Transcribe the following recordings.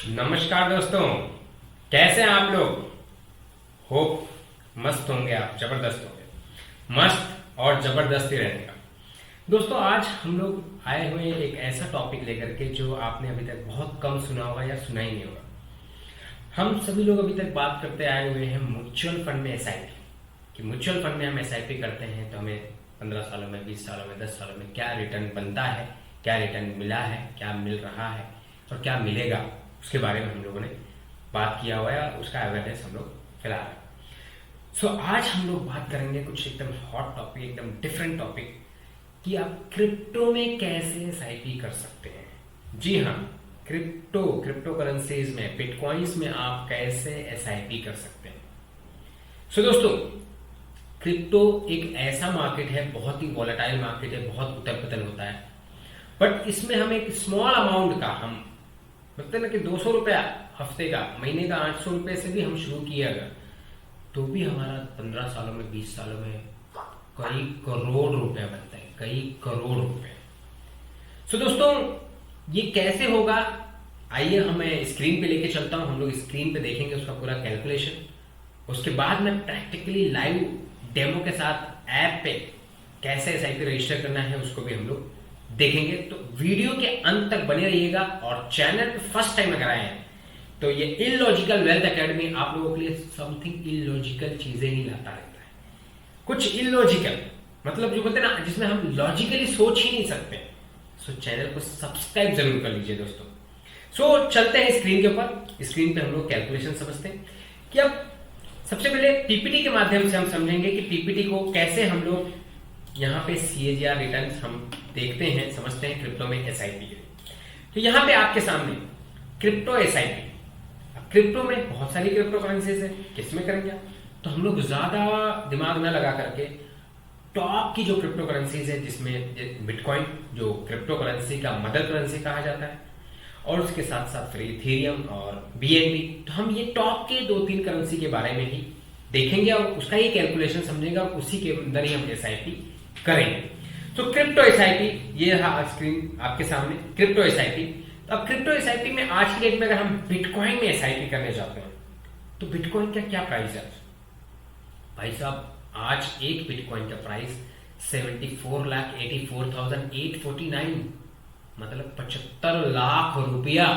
नमस्कार दोस्तों, कैसे हैं आप लोग। होप मस्त होंगे, आप जबरदस्त होंगे। मस्त और जबरदस्ती रहने का। दोस्तों, आज हम लोग आए हुए हैं एक ऐसा टॉपिक लेकर के जो आपने अभी तक बहुत कम सुना होगा या सुना ही नहीं होगा। हम सभी लोग अभी तक बात करते आए हुए हैं म्यूचुअल फंड में एसआईपी कि म्यूचुअल फंड में हम एसआईपी करते हैं तो हमें 15 सालों में, 20 सालों में, 10 सालों में क्या रिटर्न बनता है, क्या रिटर्न मिला है, क्या मिल रहा है और क्या मिलेगा, उसके बारे में हम लोगों ने बात किया हुआ है। उसका अवेयरनेस हम लोग फैला रहे हैं। सो आज हम लोग बात करेंगे कुछ एकदम हॉट टॉपिक, एकदम डिफरेंट टॉपिक कि आप क्रिप्टो में कैसे एसआईपी कर सकते हैं। जी हाँ, क्रिप्टो करेंसीज में, बिटकॉइंस में आप कैसे एसआईपी कर सकते हैं। सो दोस्तों, क्रिप्टो एक ऐसा मार्केट है, बहुत ही वॉलेटाइल मार्केट है, बहुत उथल पुथल होता है। बट इसमें हम एक स्मॉल अमाउंट का, हम बोलते ना कि 200 रुपया हफ्ते का, महीने का 800 रुपये से भी हम शुरू किए अगर, तो भी हमारा 15 सालों में, 20 सालों में कई करोड़ रुपए बनते हैं, कई करोड़ रुपए। सो दोस्तों, ये कैसे होगा, आइए हमें स्क्रीन पे लेके चलता हूं। हम लोग स्क्रीन पे देखेंगे उसका पूरा कैलकुलेशन। उसके बाद में प्रैक्टिकली लाइव डेमो के साथ ऐप पे कैसे एसआईपी रजिस्टर करना है उसको भी हम लोग देखेंगे। तो वीडियो के अंत तक बने रहिएगा। और चैनल पे फर्स्ट टाइम अगर आए हैं तो ये इलॉजिकल वेल्थ एकेडमी आप लोगों के लिए समथिंग इलॉजिकल चीजें ही लाता रहता है। कुछ इलॉजिकल मतलब जो बोलते हैं ना, जिसमें हम लॉजिकली सोच ही नहीं सकते। सो चैनल को सब्सक्राइब जरूर कर लीजिए दोस्तों। सो चलते हैं स्क्रीन के ऊपर। स्क्रीन पे हम लोग कैलकुलेशन समझते हैं कि अब सबसे पहले पीपीटी के माध्यम से हम समझेंगे कि पीपीटी को कैसे हम लोग यहाँ पे सीएजीआर रिटर्न हम देखते हैं, समझते हैं क्रिप्टो में एसआईपी के। तो यहाँ पे आपके सामने क्रिप्टो एसआईपी। क्रिप्टो में बहुत सारी क्रिप्टो करेंसीज है, किसमें करेंगे आप? तो हम लोग ज्यादा दिमाग न लगा करके टॉप की जो क्रिप्टो करेंसीज है, जिसमें बिटकॉइन जो क्रिप्टो करेंसी का मदर करेंसी कहा जाता है, और उसके साथ साथ फिर इथेरियम और बीएनबी। तो हम ये टॉप के 2-3 करेंसी के बारे में ही देखेंगे और उसका ही कैलकुलेशन समझेगा, उसी के अंदर ही हम एसआईपी करेंगे। तो क्रिप्टो एसआईपी, ये रहा स्क्रीन आपके सामने, क्रिप्टो एसआईपी। तो अब क्रिप्टो एसआईपी में आज की डेट में अगर हम बिटकॉइन में एसआईपी करने जाते हैं तो बिटकॉइन का क्या प्राइस है भाई साहब? आज एक बिटकॉइन का प्राइस 74,84,849, मतलब 75 लाख रुपया।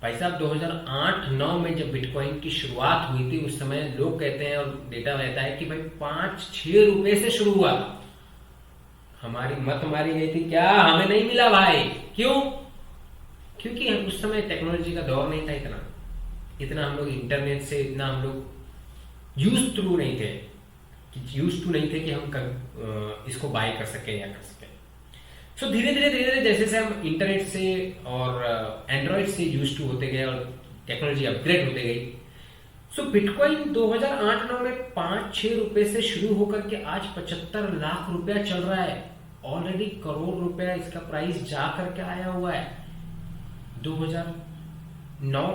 भाई साहब, 2008-9 में जब बिटकॉइन की शुरुआत हुई थी, उस समय लोग कहते हैं और डेटा रहता है कि भाई 5-6 रुपए से शुरू हुआ। हमारी मत मारी गई थी क्या? हमें नहीं मिला भाई। क्यों? क्योंकि उस समय टेक्नोलॉजी का दौर नहीं था, इतना हम लोग इंटरनेट से इतना हम लोग यूज टू नहीं थे कि हम इसको बाय कर सके या कर सके। सो धीरे धीरे जैसे हम इंटरनेट से और एंड्रॉइड से यूज टू होते गए और टेक्नोलॉजी अपग्रेड होते गई। सो बिटकॉइन 2008-9 में 5-6 रुपए से शुरू होकर के आज 75 लाख रुपया चल रहा है। ऑलरेडी करोड़ रुपया इसका प्राइस जा करके आया हुआ है। 2009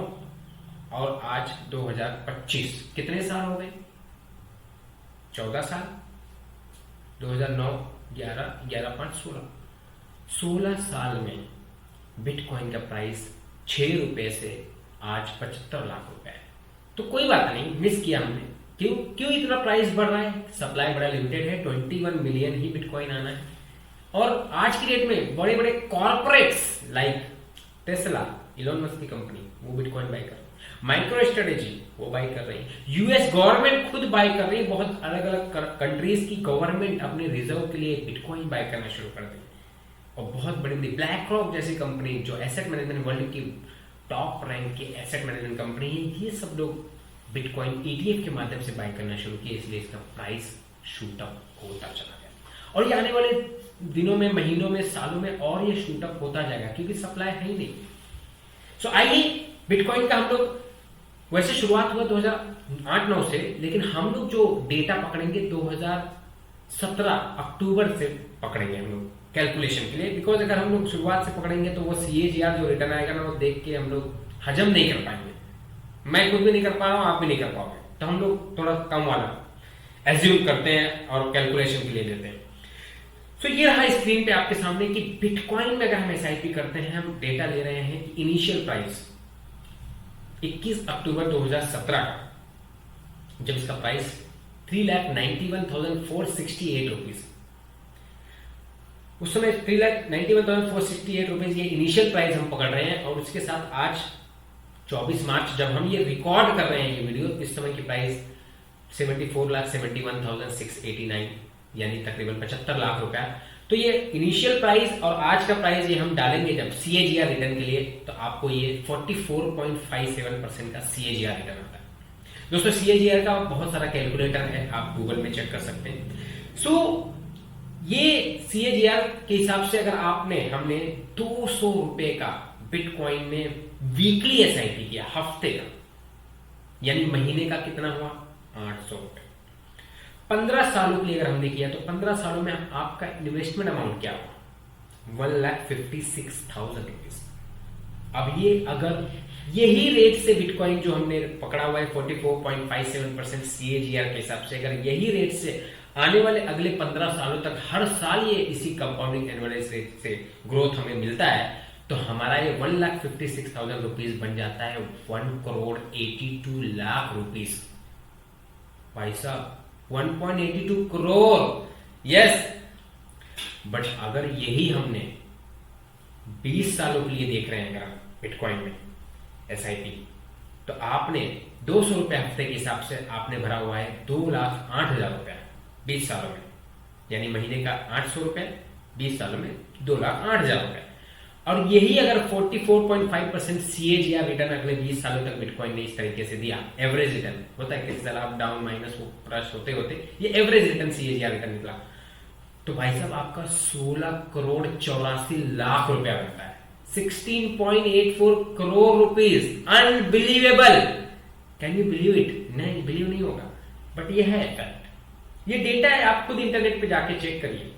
और आज 2025 कितने साल हो गए? 14 साल। 2009, 11, 5, 16 साल में बिटकॉइन का प्राइस 6 रुपए से आज 75 लाख रुपए है। तो कोई बात नहीं, मिस किया हमने। क्यों इतना प्राइस बढ़ रहा है? सप्लाई बड़ा लिमिटेड है, 21 मिलियन ही बिटकॉइन आना है। और आज की डेट में बड़े बड़े corporates like Tesla, Elon Musk की कंपनी, वो बिटकॉइन बाय कर रही है। माइक्रो स्ट्रेटेजी वो बाय कर रही है। यूएस गवर्नमेंट खुद बाय कर रही है। बहुत अलग अलग कंट्रीज की गवर्नमेंट अपने रिजर्व के लिए बिटकॉइन बाय करना शुरू कर दी। और बहुत बड़ी बड़ी ब्लैक रॉक जैसी कंपनी जो एसेट मैनेजमेंट वर्ल्ड की टॉप रैंक की एसेट मैनेजमेंट कंपनी है, ये सब लोग बिटकॉइन ईटीएफ के माध्यम से बाय करना शुरू किए, इसलिए इसका प्राइस शूट अप होता चला गया। और ये आने वाले दिनों में, महीनों में, सालों में और ये शूट अप होता जाएगा, क्योंकि सप्लाई है ही नहीं। सो आइए, बिटकॉइन का हम लोग वैसे शुरुआत हुआ 2008-9 से, लेकिन हम लोग जो डेटा पकड़ेंगे 2017 अक्टूबर से पकड़ेंगे हम लोग कैलकुलेशन के लिए। बिकॉज अगर हम लोग शुरुआत से पकड़ेंगे तो वो सीएजीआर जो रिटर्न आएगा ना, वो देख के हम लोग हजम नहीं कर पाएंगे। मैं खुद भी नहीं कर पा रहा हूं, आप भी नहीं कर पाओगे। तो हम लोग थोड़ा कम वाला एज्यूम करते हैं और कैलकुलेशन के लिए लेते हैं। सो ये रहा स्क्रीन पे आपके सामने कि बिटकॉइन में अगर हम एसआईपी करते हैं, हम डेटा ले रहे हैं कि इनिशियल प्राइस 21 अक्टूबर 2017 का, जब इसका प्राइस 3,91,468 रुपीज, उस समय 3,91,468 रुपीज ये इनिशियल प्राइस हम पकड़ रहे हैं। और उसके साथ आज 24 मार्च जब हम ये रिकॉर्ड कर रहे हैं ये वीडियो, इस समय की प्राइस 74,71,689 यानी तकरीबन 75 लाख रुपया। तो ये इनिशियल प्राइस और आज का प्राइस ये हम डालेंगे जब CAGR रिटर्न के लिए, तो आपको ये 44.57% का CAGR रिटर्न आता है। दोस्तों CAGR का बहुत सारा कैलकुलेटर है, आप गूगल में चेक कर सकते हैं। ये CAGR के हिसाब से अगर हमने 200 रुपए का बिटकॉइन में वीकली एसआईपी किया, हफ्ते का, यानी महीने का कितना हुआ 800 रुपए। 15 सालों के लिए अगर हमने किया तो 15 सालों में आपका इन्वेस्टमेंट अमाउंट क्या हुआ 1,56,000 रुपीज। अब ये अगर यही रेट से बिटकॉइन जो हमने पकड़ा हुआ है 44.57% CAGR के हिसाब से, अगर यही रेट से आने वाले अगले 15 सालों तक हर साल ये इसी कंपाउंडिंग एनुअल रेट से ग्रोथ हमें मिलता है, तो हमारा ये 1,56,000 रुपीज बन जाता है 1,82 लाख रुपीज। भाई साहब 1.82 करोड़, यस। बट अगर यही हमने 20 सालों के लिए देख रहे हैं अगर बिटकॉइन में एसआईपी, तो आपने 200 रुपए हफ्ते के हिसाब से आपने भरा हुआ है 2,08,000 रुपया 20 सालों में, यानी महीने का 800 रुपए, 20 सालों में 2,08,000 रुपए। और यही अगर 44.5% CAGR रिटर्न अगले 20 सालों तक बिटकॉइन ने इस तरीके से दिया, एवरेज रिटर्न होता है किसी साल आप डाउन माइनस प्लस होते होते ये एवरेज रिटर्न CAGR रिटर्न निकला, तो भाई साहब आपका 16,84,00,000 रुपया बनता है, 16.84 crore rupees. Unbelievable, can you believe it? नहीं, बिलीव नहीं होगा, बट ये है फैक्ट, ये डेटा है, आप खुद इंटरनेट पे जाके चेक करिए।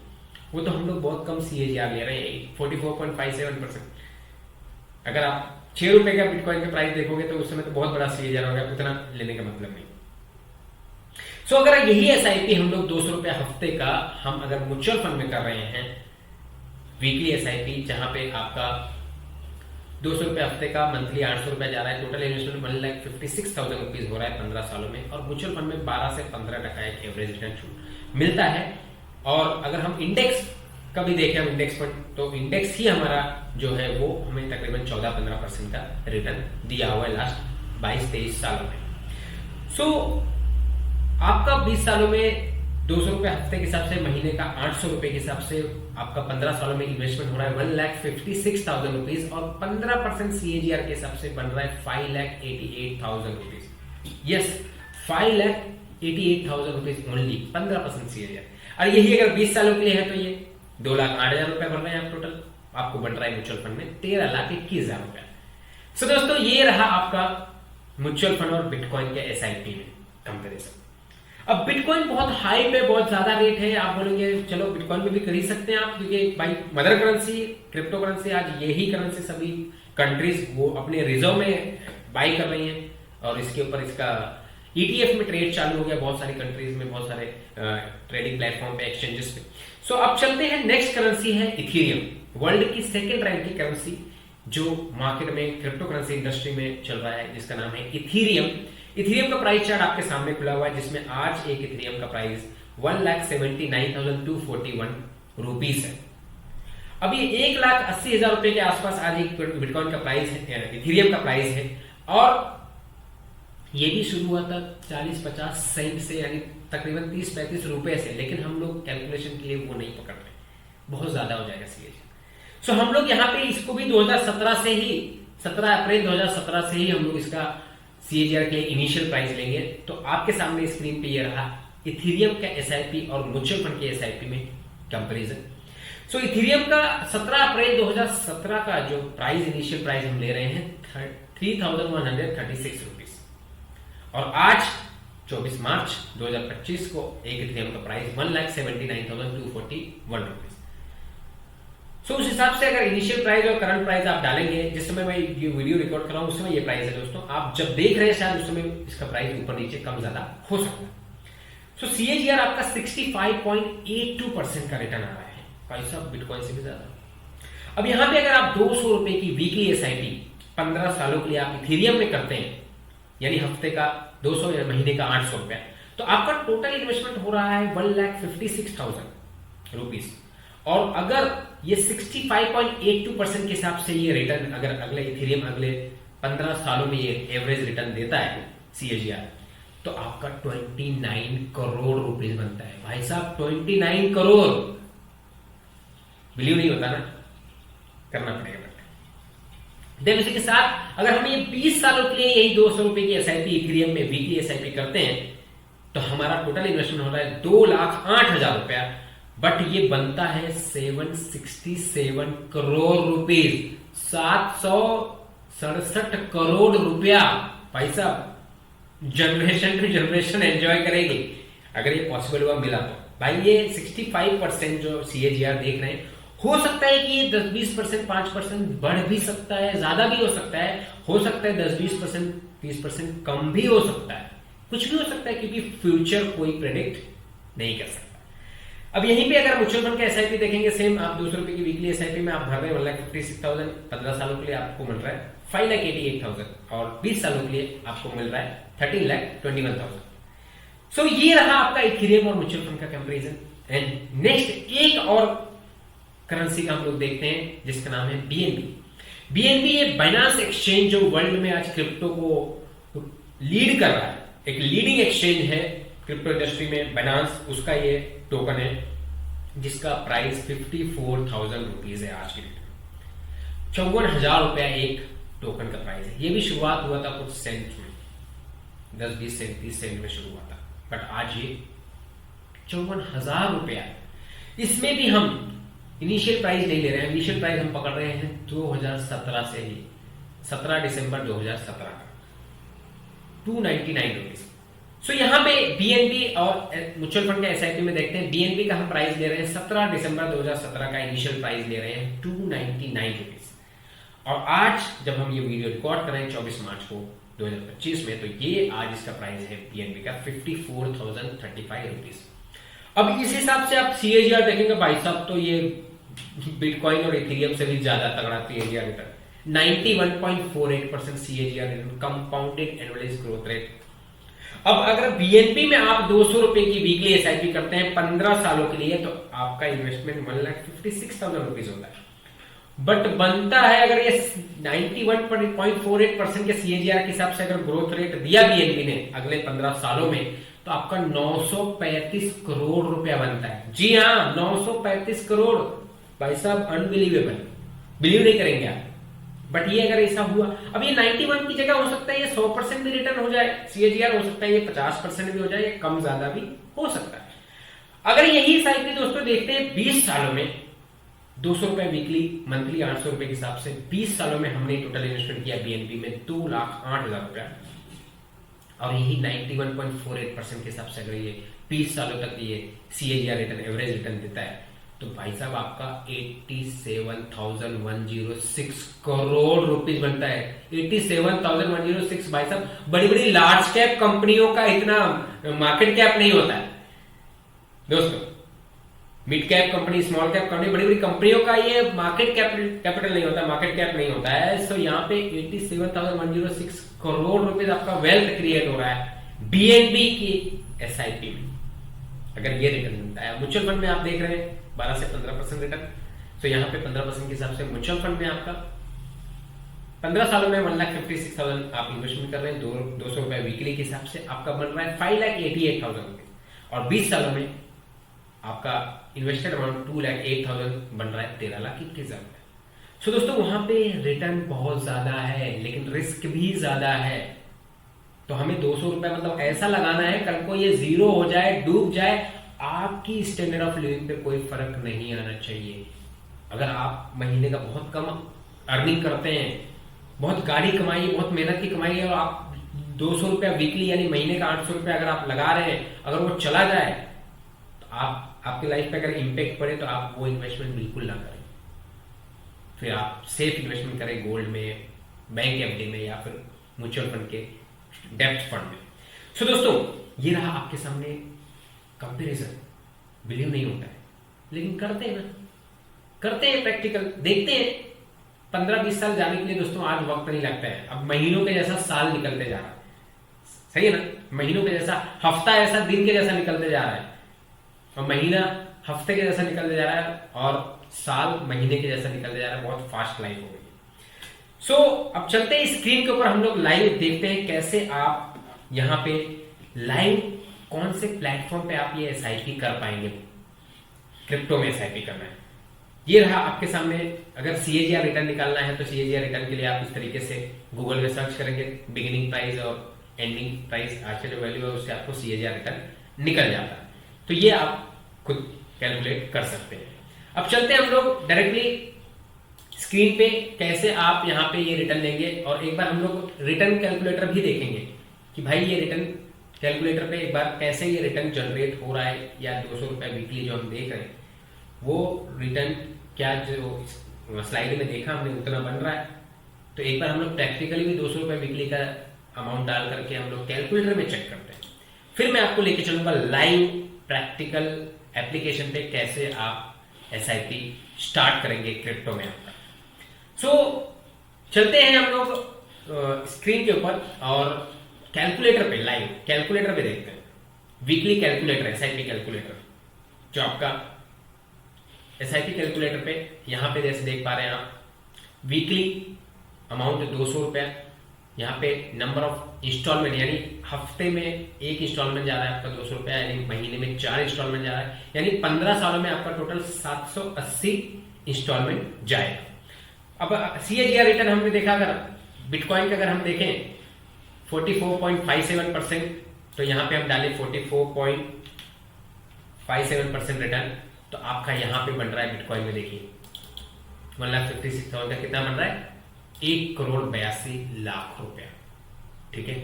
वो तो हम लोग बहुत कम CAGR ले रहे हैं 44.57%। अगर आप 6 रुपए का बिटकॉइन का प्राइस देखोगे तो उस समय तो बहुत बड़ा CAGR होगा, उतना लेने का मतलब नहीं। सो अगर यही एसआईपी हम लोग 200 रुपए हफ्ते का हम अगर म्यूचुअल फंड में कर रहे हैं, वीकली एसआईपी, जहां पे आपका 200 रुपए हफ्ते का मंथली 800 रुपया जा रहा है, टोटल इन्वेस्टमेंट 1,56,000 रुपीज हो रहा है 15 सालों में, और म्यूचुअल फंड में 12 से 15% एक एवरेज रिटर्न मिलता है। और अगर हम इंडेक्स का भी देखें, हम इंडेक्स फंड, तो इंडेक्स ही हमारा जो है वो हमें तकरीबन 14-15% का रिटर्न दिया हुआ है लास्ट 22-23 सालों में। सो आपका 20 सालों में 200 रुपए हफ्ते के हिसाब से, महीने का 800 रुपए के हिसाब से आपका 15 सालों में इन्वेस्टमेंट हो रहा है 1,56,000 रुपीज, और 15% CAGR के हिसाब से बन रहा है 5,88,000 rupees. Yes, 5,88,000 rupees only, 15% CAGR। और यही अगर 20 सालों के लिए है तो ये 2,08,000 रुपए भर रहे हैं आप टोटल, आपको बन रहा है म्यूचुअल फंड में 13,21,000 रुपए। सो दोस्तों ये रहा आपका म्यूचुअल फंड और बिटकॉइन के एसआईपी में कंपेरिजन। अब बिटकॉइन बहुत हाई पे, बहुत ज्यादा रेट है, आप बोलेंगे चलो बिटकॉइन में भी कर ही सकते हैं आप, क्योंकि भाई मदर करेंसी क्रिप्टो करेंसी, आज यही करेंसी सभी कंट्रीज वो अपने रिजर्व में बाई कर रही हैं, और इसके ऊपर इसका ETF में ट्रेड चालू हो गया बहुत सारी कंट्रीज में, बहुत सारे ट्रेडिंग प्लेटफॉर्म पे, एक्सचेंजेस पे। सो अब चलते हैं, नेक्स्ट करेंसी है इथेरियम, वर्ल्ड की सेकंड रैंक की करेंसी जो मार्केट में क्रिप्टो करेंसी इंडस्ट्री में चल रहा है, जिसका नाम है इथेरियम। इथेरियम का प्राइस चार्ट आपके सामने खुला हुआ है, जिसमें आज एक इथेरियम का प्राइस 1,79,241 रुपीस है। अब ये 1,80,000 रुपए के आसपास आज एक बिटकॉइन का प्राइस है, इथेरियम का प्राइस है, और ये भी शुरू हुआ था 40-50 सेंट से, यानी तकरीबन 30-35 रुपए से, लेकिन हम लोग कैलकुलेशन के लिए वो नहीं पकड़ रहे, बहुत ज्यादा हो जाएगा CAGR। सो हम लोग यहाँ पे इसको भी 2017 से ही, 17 अप्रैल 2017 से ही हम लोग इसका CAGR के इनिशियल प्राइस लेंगे। तो आपके सामने स्क्रीन पे ये रहा इथेरियम का एसआईपी और म्यूचुअल फंड के एसआईपी में कंपैरिजन। सो इथेरियम का 17 अप्रैल 2017 का जो प्राइस, इनिशियल प्राइस हम ले रहे हैं 3,136 रुपीज, और आज 24 मार्च 2025 को एक इथेरियम का प्राइस 1,79,241 रुपीज। सो उस हिसाब से अगर इनिशियल प्राइस और करंट प्राइस आप डालेंगे, जिस समय मैं ये वीडियो रिकॉर्ड कर रहा हूं उस समय ये प्राइस है दोस्तों, आप जब देख रहे हैं शायद उस समय इसका प्राइस ऊपर नीचे कम ज्यादा हो सकता है। सो CAGR आपका 65.82% का रिटर्न आ रहा है भाई साहब बिटकॉइन से भी ज्यादा। अब यहां पे अगर आप 200 रुपए की वीकली एसआईपी 15 सालों के लिए आप इथेरियम में करते हैं, यानी हफ्ते का 200 या महीने का 800 रुपया, तो आपका टोटल इन्वेस्टमेंट हो रहा है 1,56,000 रुपीज। और अगर ये 65.82% के हिसाब से ये रिटर्न अगर अगले इथेरियम अगले 15 सालों में ये एवरेज रिटर्न देता है CAGR, तो आपका 29 करोड़ रुपीस बनता है। भाई साहब 29 करोड़, बिलीव नहीं होता ना, करना पड़ेगा। देन उसी के साथ अगर हम ये 20 सालों के लिए यही 200 रुपए की एसआईपी इथेरियम में वीकली एसआईपी करते हैं, तो हमारा टोटल इन्वेस्टमेंट हो रहा है 2,08,000 रुपया, बट ये बनता है 767 करोड़ रुपीस, 767 करोड़ रुपया। भाई साहब जनरेशन टू जनरेशन एंजॉय करेंगे अगर ये पॉसिबल हुआ मिला तो। भाई ये 65% जो CAGR देख रहे हैं, हो सकता है कि ये 10-20%, 5% बढ़ भी सकता है, ज्यादा भी हो सकता है, हो सकता है 10-20%, 30% कम भी हो सकता है, कुछ भी हो सकता है, क्योंकि फ्यूचर कोई प्रेडिक्ट नहीं कर सकता। अब यहीं पे अगर म्यूचुअल फंड का एसआईपी देखेंगे, सेम आप 200 रुपए की वीकली एसआईपी में आप भर रहे हैं 1,56,000, 15 सालों के लिए आपको मिल रहा है 5,88,000, और 20 सालों के लिए आपको मिल रहा है 13,21,000। सो ये रहा आपका इथेरियम और म्यूचुअल फंड का कंपैरिजन। एंड नेक्स्ट एक और करेंसी का हम लोग देखते हैं जिसका नाम है BNB। ये बाइनांस एक्सचेंज जो वर्ल्ड में आज क्रिप्टो को लीड कर रहा है, एक लीडिंग एक्सचेंज है क्रिप्टो इंडस्ट्री में बाइनांस, उसका ये टोकन है जिसका प्राइस 54,000 रुपीज है आज की डेट में। 54,000 रुपया एक टोकन का प्राइस है। ये भी शुरुआत हुआ था कुछ सेंट में, 10-20 सेंट 30 सेंट में शुरू हुआ था, बट आज ये 54,000 रुपया। इसमें भी हम इनिशियल प्राइस नहीं ले रहे हैं, इनिशियल प्राइस हम पकड़ रहे हैं 2017 से ही, 17 दिसंबर 2017 का 299 रुपीज। सो यहां पे BNB और म्यूचुअल फंड के एसआईपी में देखते हैं, BNB का हम प्राइस ले रहे हैं 17 दिसंबर 2017 का इनिशियल प्राइस ले रहे हैं 299 रुपीज। और आज जब हम ये वीडियो रिकॉर्ड कर रहे हैं 24 मार्च को 2025 में, तो ये आज इसका प्राइस है BNB का 54,035 रुपीज। अब इस हिसाब से आप CAGR देखेंगे भाई साहब, तो ये बिटकॉइन और इथेरियम से भी ज्यादा तगड़ा CAGR return, 91.48% CAGR return, compounded annualised growth rate. अब अगर BNB में आप 200 रुपए की वीकली एसआईपी करते हैं 15 सालों के लिए, तो आपका इन्वेस्टमेंट 1,56,000 रुपीज होता है। बट बनता है, अगर ये 91.48% के CAGR के हिसाब से अगर ग्रोथ रेट दिया BNB ने अगले 15 सालों में, तो आपका 935 करोड़ रुपया बनता है। जी हाँ, 935 करोड़। भाई साहब अनबिलीवेबल, बिलीव नहीं करेंगे आप, बट ये अगर ऐसा हुआ, अब ये 91 की जगह हो सकता है ये 100% भी रिटर्न हो जाए CAGR, हो सकता है ये 50% भी हो जाए, ये कम ज्यादा भी हो सकता है। अगर यही साइकिल दोस्तों देखते हैं 20 सालों में, 200 रुपए वीकली, मंथली 800 रुपए के हिसाब से 20 सालों में हमने टोटल इन्वेस्टमेंट किया BNB में 2,08,000 रुपया, और यही 91.48% के हिसाब से अगर ये 20 सालों तक ये CAGR रिटर्न एवरेज रिटर्न देता है, तो भाई साहब आपका 87,106 करोड़ रुपीज बनता है। 87,106। भाई साहब बड़ी बड़ी लार्ज कैप कंपनियों का इतना मार्केट कैप नहीं होता है दोस्तों। Mid cap company, small cap company, बड़ी बड़ी कंपनियों का ये मार्केट कैपिटल नहीं होता, मार्केट कैप नहीं होता है। सो यहाँ पे 87,106 करोड़ रुपीज आपका वेल्थ क्रिएट हो रहा है BNB की एसआईपी में, अगर ये रिटर्न मिलता है। म्यूचुअल फंड में आप देख रहे हैं 12 से 15% रिटर्न। तो यहाँ पे 15% के हिसाब से म्यूचुअल फंड में आपका 15 सालों में 1,56,000 आप इन्वेस्टमेंट कर रहे हैं, 200 रुपए वीकली के हिसाब से आपका बन रहा है 5,88,000 रुपीज, और 20 सालों में आपका इन्वेस्टेड अमाउंट 2,08,000 बन रहा है 13,21,000। सो दोस्तों वहां पे रिटर्न बहुत ज्यादा है, लेकिन रिस्क भी ज्यादा है। तो हमें 200 रुपए मतलब ऐसा लगाना है, कल को ये जीरो हो जाए, डूब जाए, आपकी स्टैंडर्ड ऑफ लिविंग पे कोई फर्क नहीं आना चाहिए। अगर आप महीने का बहुत कम अर्निंग करते हैं, बहुत गाड़ी कमाई, बहुत मेहनत की कमाई है, और आप 200 रुपया वीकली यानी महीने का 800 रुपया अगर आप लगा रहे हैं, अगर वो चला जाए तो आपकी लाइफ पे अगर इम्पैक्ट पड़े, तो आप वो इन्वेस्टमेंट बिल्कुल ना करें। फिर आप सेफ इन्वेस्टमेंट करें गोल्ड में, बैंक एफडी में, या फिर म्यूचुअल फंड के डेप्थ फंड में। सो दोस्तों ये रहा आपके सामने कंपैरिजन। बिलीव नहीं होता है, लेकिन करते हैं ना, करते हैं प्रैक्टिकल, देखते हैं। 15-20 साल जाने के लिए दोस्तों आज वक्त नहीं लगता है, अब महीनों के जैसा साल निकलते जा रहा है, सही है ना। महीनों के जैसा, हफ्ता ऐसा दिन के जैसा निकलते जा रहा है, और महीना हफ्ते के जैसा निकलते जा रहा है, और साल महीने के जैसा निकलते जा रहा है। बहुत फास्ट लाइफ हो गई। सो अब चलते हैं स्क्रीन के ऊपर, हम लोग लाइव देखते हैं कैसे आप यहाँ पे लाइव कौन से प्लेटफॉर्म पे आप ये एसआईपी कर पाएंगे। क्रिप्टो में एसआईपी करना है, ये रहा आपके सामने। अगर सीएजीआर रिटर्न निकालना है तो सीएजीआर रिटर्न के लिए आप इस तरीके से गूगल में सर्च करेंगे, बिगिनिंग प्राइस और एंडिंग प्राइस, आज का जो वैल्यू है उससे आपको सीएजीआर रिटर्न निकल जाता है। तो ये आप खुद कैलकुलेट कर सकते हैं। अब चलते हैं हम लोग डायरेक्टली स्क्रीन पे कैसे आप यहाँ पे ये रिटर्न लेंगे, और एक बार हम लोग रिटर्न कैलकुलेटर भी देखेंगे कि भाई ये रिटर्न कैलकुलेटर पे एक बार कैसे ये रिटर्न जनरेट हो रहा है, या 200 रुपए वीकली जो हम देख रहे हैं वो रिटर्न क्या जो स्लाइड में देखा हमने उतना बन रहा है। तो एक बार हम लोग प्रैक्टिकली भी 200 रुपए वीकली का अमाउंट डाल करके हम लोग कैलकुलेटर में चेक करते हैं। फिर मैं आपको लेके चलूंगा लाइव प्रैक्टिकल एप्लीकेशन पे कैसे आप एसआईपी स्टार्ट करेंगे क्रिप्टो में आपका। सो चलते हैं हम लोग स्क्रीन के ऊपर और कैलकुलेटर पे, लाइव कैलकुलेटर पे देखते हैं। वीकली कैलकुलेटर, एसआईपी कैलकुलेटर, जो आपका एसआईपी कैलकुलेटर पे यहाँ पे जैसे देख पा रहे हैं आप, वीकली अमाउंट 200 रुपया, यहाँ पे नंबर ऑफ इंस्टॉलमेंट यानी हफ्ते में एक इंस्टॉलमेंट जा रहा है आपका 200 रुपया, यानी महीने में 4 इंस्टॉलमेंट जा रहा है, यानी 15 सालों में आपका टोटल 780 इंस्टॉलमेंट जाएगा। अब सीएजीआर रिटर्न हमने देखा, अगर बिटकॉइन का अगर हम देखें 44.57%, तो यहाँ पे हम डालें 44.57% रिटर्न, तो आपका यहाँ पे बन रहा है बिटकॉइन में देखिए 1,56,000 का कितना बन रहा है, 1,82,00,000 रुपया। ठीक है,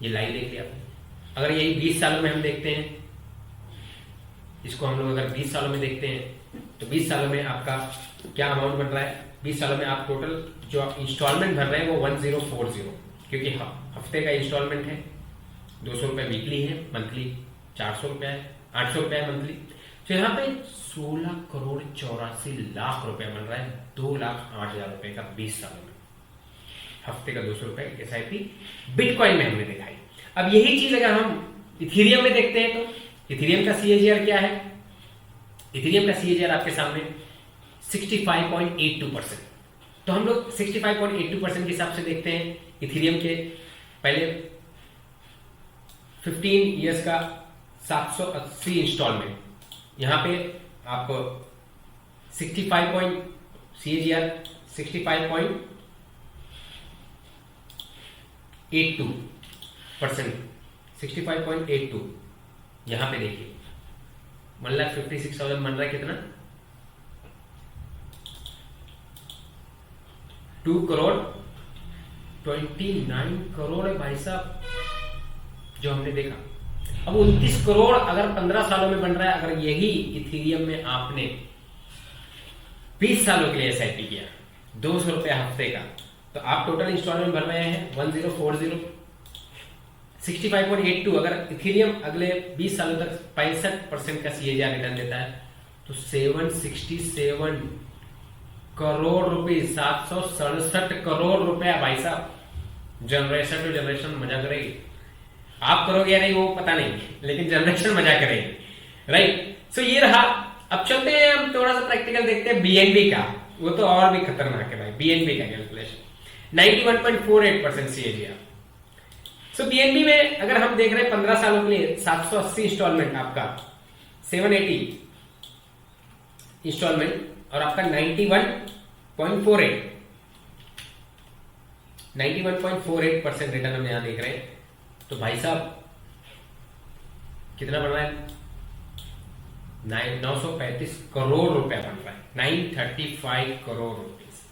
ये लाइव देख लिया आपने। अगर यही 20 सालों में हम देखते हैं, इसको हम लोग अगर 20 सालों में देखते हैं तो 20 सालों में आपका क्या अमाउंट बन रहा है। 20 सालों में आप टोटल जो आप इंस्टॉलमेंट भर रहे हैं वो 1040, क्योंकि हफ्ते का इंस्टॉलमेंट है, 200 रुपये वीकली है, मंथली 400 रुपया है, 800 रुपया है मंथली। तो यहाँ पे 16,84,00,000 रुपया बन रहा है, 2,08,000 रुपए का 20 सालों में। हफ्ते का 200 रुपए एसआईपी बिटकॉइन में हमने दिखाई। अब यही चीज अगर हम इथेरियम में देखते हैं तो इथेरियम का सीएजीआर क्या है। इथेरियम का सीएजीआर आपके सामने 65.82%। तो हम लोग 65.82% के हिसाब से देखते हैं इथेरियम के। पहले 15 इयर्स का 780 इंस्टॉलमेंट, यहां पे आप 65 सीएजीआर 65.82%, 65.82 यहां पे देखिए 1,56,000 बन रहा है कितना, 2,29 करोड़ है भाई साहब जो हमने देखा। अब 29 करोड़ अगर 15 सालों में बन रहा है, अगर यही इथेरियम में आपने 20 सालों के लिए एसआईपी किया 200 रुपया हफ्ते का, तो आप टोटल इंस्टॉलमेंट भर रहे हैं 1040, 65.82। अगर इथेरियम अगले 20 सालों तक 65% का सीएजीआर रिटर्न देता है तो 767 करोड़ रुपए, 767 करोड़ रुपया भाई साहब, जनरेशन टू जनरेशन मजा करेगी। आप करोगे या नहीं वो पता नहीं, लेकिन जनरेशन मजा करेगी, राइट। सो ये रहा। अब चलते हैं हम थोड़ा सा प्रैक्टिकल देखते हैं बीएनबी का, वो तो और भी खतरनाक है भाई। बीएनबी का कैलकुलेशन 91.48% सीएजीआर। सो बीएनबी में अगर हम देख रहे हैं 15 सालों के लिए 780 इंस्टॉलमेंट, आपका 780 इंस्टॉलमेंट, और आपका 91.48% रिटर्न हम यहां देख रहे हैं। तो भाई साहब कितना बन रहा है, 935 करोड़ रुपया बन रहा है, 935 करोड़ रुपीस।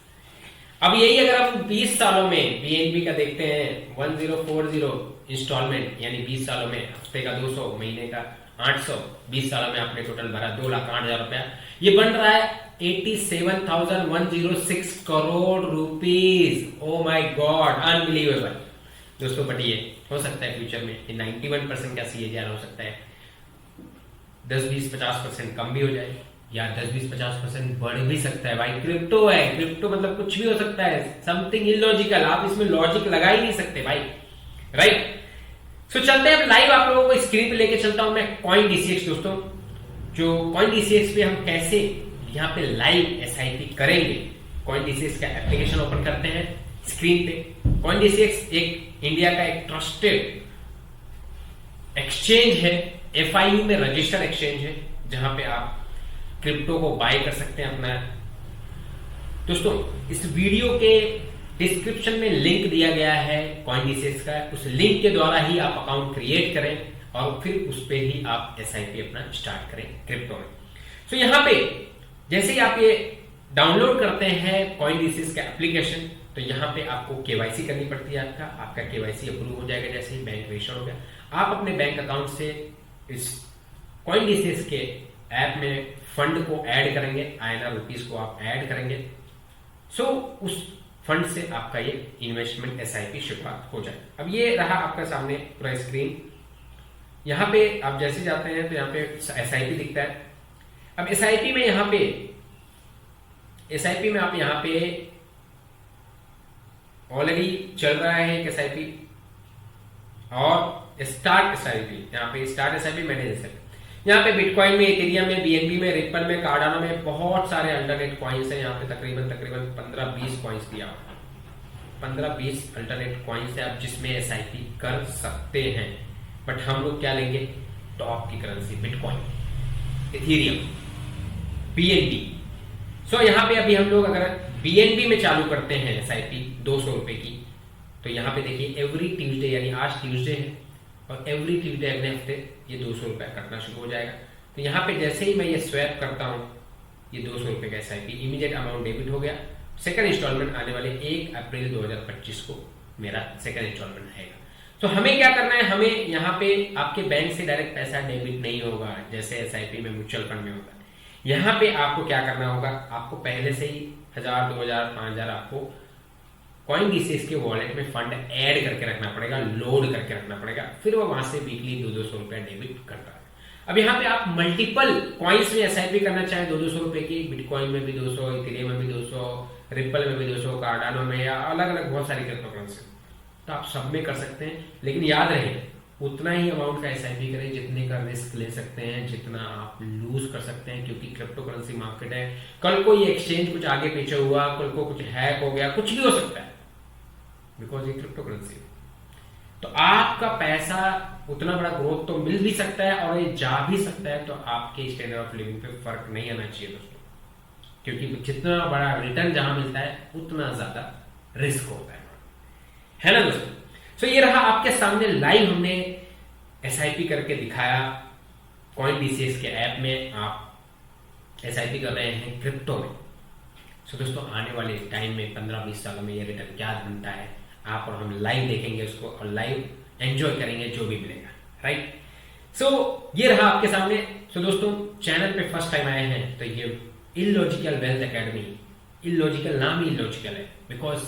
अब यही अगर हम 20 सालों में बीएनबी का देखते हैं 1040 इंस्टॉलमेंट, यानी 20 सालों में हफ्ते का 200, महीने का 800, 20 सालों में आपने टोटल भरा 2,08,000 रुपया, ये बन रहा है 87,106 crore rupees. Oh my God, unbelievable दोस्तों। बट ये हो सकता है फ्यूचर में 91% का सीएजीआर हो सकता है 10, 20, 50% कम भी हो जाए, या 10-20-50% बढ़ भी सकता है भाई। क्रिप्टो है, क्रिप्टो मतलब कुछ भी हो सकता है, समथिंग इलॉजिकल, आप इसमें लॉजिक लगा ही नहीं सकते भाई, राइट। सो चलते हैं लाइव, आप लोगों को स्क्रीन पे लेके चलता हूं मैं कॉइन डीसीएक्स दोस्तों। जो कॉइन डीसीएक्स पे हम कैसे यहाँ पे लाइव एसआईपी करेंगे, कॉइन डीसीएक्स का एप्लीकेशन ओपन करते हैं स्क्रीन पे। कॉइन डीसीएक्स एक इंडिया का एक ट्रस्टेड एक्सचेंज है, एफआईयू में रजिस्टर्ड एक्सचेंज है, जहां पे आप क्रिप्टो को बाय कर सकते हैं अपना। दोस्तों इस वीडियो के डिस्क्रिप्शन में लिंक दिया गया है कॉइन डीसीएक्स का, उस लिंक के द्वारा ही आप अकाउंट क्रिएट करें और फिर उस पे ही आप एसआईपी अपना स्टार्ट करें क्रिप्टो में। तो यहां पे जैसे ही आप ये डाउनलोड करते हैं कॉइन डीसीएक्स का एप्लीकेशन, तो यहाँ पे आपको केवाईसी करनी पड़ती है। आपका केवाईसी अप्रूव हो जाएगा जैसे ही बैंक रजिस्टर हो गया। आप अपने बैंक अकाउंट से इस कॉइन डीसीएक्स के ऐप में फंड को ऐड करेंगे, INR रुपीस को आप ऐड करेंगे। सो उस फंड से आपका ये इन्वेस्टमेंट एसआईपी शुरुआत हो जाए। अब ये रहा आपका सामने पूरा स्क्रीन। यहाँ पे आप जैसे जाते हैं तो यहाँ पे एसआईपी दिखता है। अब एसआईपी में यहाँ पे एसआईपी में आप यहाँ पे ऑलरेडी चल रहा है एक एसआईपी और स्टार्ट एसआईपी, यहाँ पे स्टार्ट एसआईपी मैंने जैसे यहाँ पे बिटकॉइन में, इथेरियम में, बीएनबी में, रिपल में, कार्डानो में बहुत सारे अल्टरनेट कॉइन्स हैं। यहाँ पे तकरीबन 15-20 कॉइन्स दिया हुआ है, 15-20 अल्टरनेट कॉइन्स है आप जिसमें एसआईपी कर सकते हैं। बट हम लोग क्या लेंगे, टॉप की करेंसी बिटकॉइन, इथेरियम, बीएनबी। सो यहाँ पे अभी हम लोग अगर बीएनबी में चालू करते हैं एसआईपी 200 रुपए की, तो यहाँ पे देखिए एवरी ट्यूसडे, यानी आज ट्यूसडे है और एवरी ट्यूसडे अगले हफ्ते ये 200 रुपए कटना शुरू हो जाएगा। तो यहाँ पे जैसे ही मैं ये स्वैप करता हूँ, ये 200 रुपए का एसआईपी इमीडिएट अमाउंट डेबिट हो गया। सेकंड इंस्टॉलमेंट आने वाले 1 अप्रैल 2025 को मेरा सेकंड इंस्टॉलमेंट आएगा। तो हमें क्या करना है, हमें यहाँ पे आपके बैंक से डायरेक्ट पैसा डेबिट नहीं होगा जैसे एसआईपी में, म्यूचुअल फंड में होगा। यहाँ पे आपको क्या करना होगा, आपको पहले से ही 1000, 2000, 5000 आपको कॉइन डीसीएक्स के वॉलेट में फंड ऐड करके रखना पड़ेगा, लोड करके रखना पड़ेगा, फिर वो वहां से वीकली 200 रुपए डेबिट करता है। अब यहाँ पे आप मल्टीपल कॉइन्स में एसआईपी करना चाहें 200 रुपए की, बिटकॉइन में भी 200, इथेरियम में भी 200, रिपल में भी 200, कार्डानो में, या अलग अलग बहुत सारी क्रिप्टो करेंसी, तो आप सब में कर सकते हैं। लेकिन याद रहे उतना ही अमाउंट का एसआईपी करें जितने का रिस्क ले सकते हैं, जितना आप लूज कर सकते हैं, क्योंकि क्रिप्टो करेंसी मार्केट है। कल को ये एक्सचेंज कुछ आगे पीछे हुआ, कल को कुछ हैक हो गया, कुछ भी हो सकता है, बिकॉज ये क्रिप्टो करेंसी है। तो आपका पैसा उतना बड़ा ग्रोथ तो मिल भी सकता है और ये जा भी सकता है, तो आपके स्टैंडर्ड ऑफ लिविंग पे फर्क नहीं आना चाहिए दोस्तों, क्योंकि जितना बड़ा रिटर्न जहां मिलता है उतना ज्यादा रिस्क होता है ना दोस्तों। तो ये रहा आपके सामने लाइव, हमने एसआईपी करके दिखाया कॉइन डीसीएक्स के ऐप में। आप एसआईपी कर रहे हैं क्रिप्टो में। सो दोस्तों आने वाले टाइम में 15-20 सालों में ये रिटर्न क्या बनता है, आप और हम लाइव देखेंगे उसको और लाइव एंजॉय करेंगे जो भी मिलेगा, राइट। सो ये रहा आपके सामने। सो दोस्तों चैनल पे फर्स्ट टाइम आए हैं तो ये इलॉजिकल वेल्थ एकेडमी, इलॉजिकल नाम ही इलॉजिकल है, बिकॉज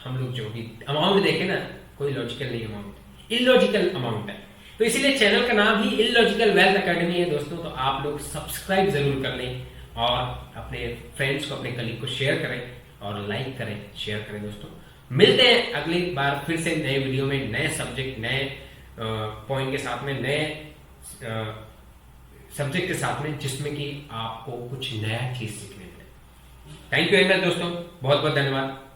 हम लोग जो भी अमाउंट देखे ना, कोई लॉजिकल नहीं अमाउंट, इलॉजिकल अमाउंट है। तो इसीलिए चैनल का नाम ही इलॉजिकल वेल्थ एकेडमी है दोस्तों। तो आप लोग सब्सक्राइब जरूर कर लें और अपने फ्रेंड्स को, अपने कलीग को शेयर करें और लाइक करें, शेयर करें दोस्तों। मिलते हैं अगली बार फिर से नए वीडियो में, नए सब्जेक्ट, नए पॉइंट के साथ में, नए सब्जेक्ट के साथ में, जिसमें कि आपको कुछ नया चीज सीखने मिले। थैंक यू वेरी मच दोस्तों, बहुत बहुत धन्यवाद।